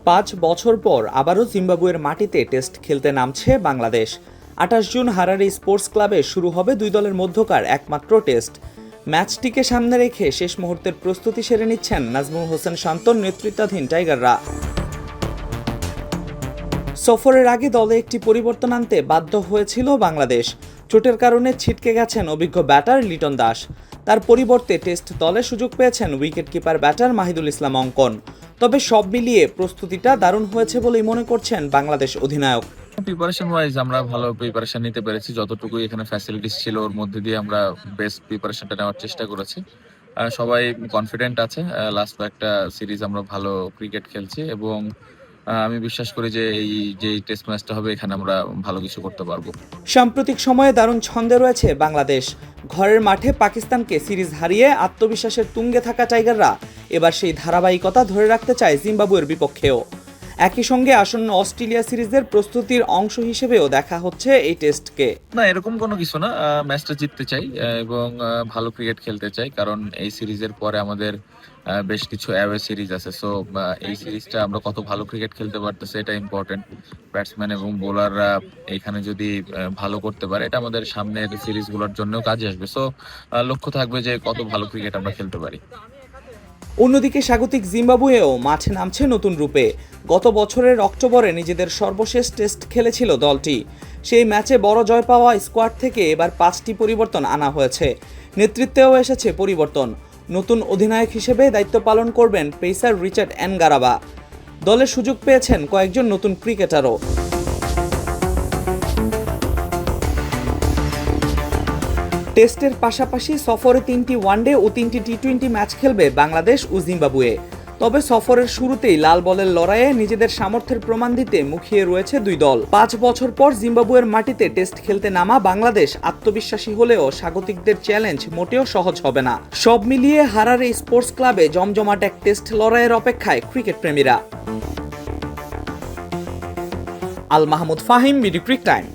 5 বছর পর আবারও জিম্বাবুয়ের মাটিতে টেস্ট খেলতে নামছে বাংলাদেশ। 28 জুন হারারে স্পোর্টস ক্লাবে শুরু হবে দুই দলের মধ্যকার একমাত্র টেস্ট। ম্যাচটিকে সামনে রেখে শেষ মুহূর্তের প্রস্তুতি সেরে নিচ্ছেন নাজমুল হোসেন শান্তর নেতৃত্বাধীন টাইগাররা। সফরের আগে দলে একটি পরিবর্তন আনতে বাধ্য হয়েছিল বাংলাদেশ। চোটের কারণে ছিটকে গেছেন অভিজ্ঞ ব্যাটার লিটন দাস। তার পরিবর্তে টেস্ট দলে সুযোগ পেয়েছেন উইকেট কিপার ব্যাটার মাহিদুল ইসলাম অঙ্কন। তবে সব মিলিয়ে প্রস্তুতিটা দারুণ হয়েছে বলেই মনে করছেন বাংলাদেশ অধিনায়ক। প্রিপারেশন ওয়াইজ আমরা ভালো প্রিপারেশন নিতে পেরেছি। যতটুকু এখানে ফ্যাসিলিটিস ছিল ওর মধ্যে দিয়ে আমরা বেস্ট প্রিপারেশনটা নেওয়ার চেষ্টা করেছি। সবাই কনফিডেন্ট আছে। লাস্ট একটা সিরিজ আমরা ভালো ক্রিকেট খেলছি এবং আমি বিশ্বাস করি যে এই টেস্ট ম্যাচটা হবে এখানে আমরা ভালো কিছু করতে পারবো। সাম্প্রতিক সময়ে দারুণ ছন্দে রয়েছে বাংলাদেশ। ঘরের মাঠে পাকিস্তানকে সিরিজ হারিয়ে আত্মবিশ্বাসের তুঙ্গে থাকা টাইগাররা এবার সেই ধারাবাহিকতা ধরে রাখতে চায় জিম্বাবুয়ের বিপক্ষেও। একই সঙ্গে আসন্ন অস্ট্রেলিয়া সিরিজের প্রস্তুতির অংশ হিসেবেও দেখা হচ্ছে এই টেস্টকে। না, এরকম কোনো কিছু না। ম্যাচটা জিততে চাই এবং ভালো ক্রিকেট খেলতে চাই, কারণ এই সিরিজের পরে আমাদের বেশ কিছু অ্যাওয়ে সিরিজ আছে। সো এই সিরিজটা আমরা কত ভালো ক্রিকেট খেলতে পারতেছি এটা ইম্পর্টেন্ট। ব্যাটসম্যান এবং বোলাররা এখানে যদি ভালো করতে পারে এটা আমাদের সামনের সিরিজগুলোর জন্য কাজে আসবে। সো লক্ষ্য থাকবে যে কত ভালো ক্রিকেট আমরা খেলতে পারি। অন্যদিকে স্বাগতিক জিম্বাবুয়েও মাঠে নামছে নতুন রূপে। গত বছরের অক্টোবরে নিজেদের সর্বশেষ টেস্ট খেলেছিল দলটি। সেই ম্যাচে বড় জয় পাওয়া স্কোয়াড থেকে এবার 5টি পরিবর্তন আনা হয়েছে। নেতৃত্বেও এসেছে পরিবর্তন। নতুন অধিনায়ক হিসেবে দায়িত্ব পালন করবেন পেসার রিচার্ড এনগারাবা। দলে সুযোগ পেয়েছেন কয়েকজন নতুন ক্রিকেটারও। টেস্টের পাশাপাশি সফরে 3টি ওয়ানডে ও 3টি টি-20 ম্যাচ খেলবে বাংলাদেশ ও জিম্বাবুয়ে। তবে সফরের শুরুতেই লাল বলের লড়াইয়ে নিজেদের সামর্থ্যের প্রমাণ দিতে মুখিয়ে রয়েছে দুই দল। 5 বছর পর জিম্বাবুয়ের মাটিতে টেস্ট খেলতে নামা বাংলাদেশ আত্মবিশ্বাসী হলেও স্বাগতিকদের চ্যালেঞ্জ মোটেও সহজ হবে না। সব মিলিয়ে হারারে স্পোর্টস ক্লাবে জমজমাট এক টেস্ট লড়াইয়ের অপেক্ষায় cricket প্রেমীরা। Al Mahmud Fahim, BD ক্রিক time.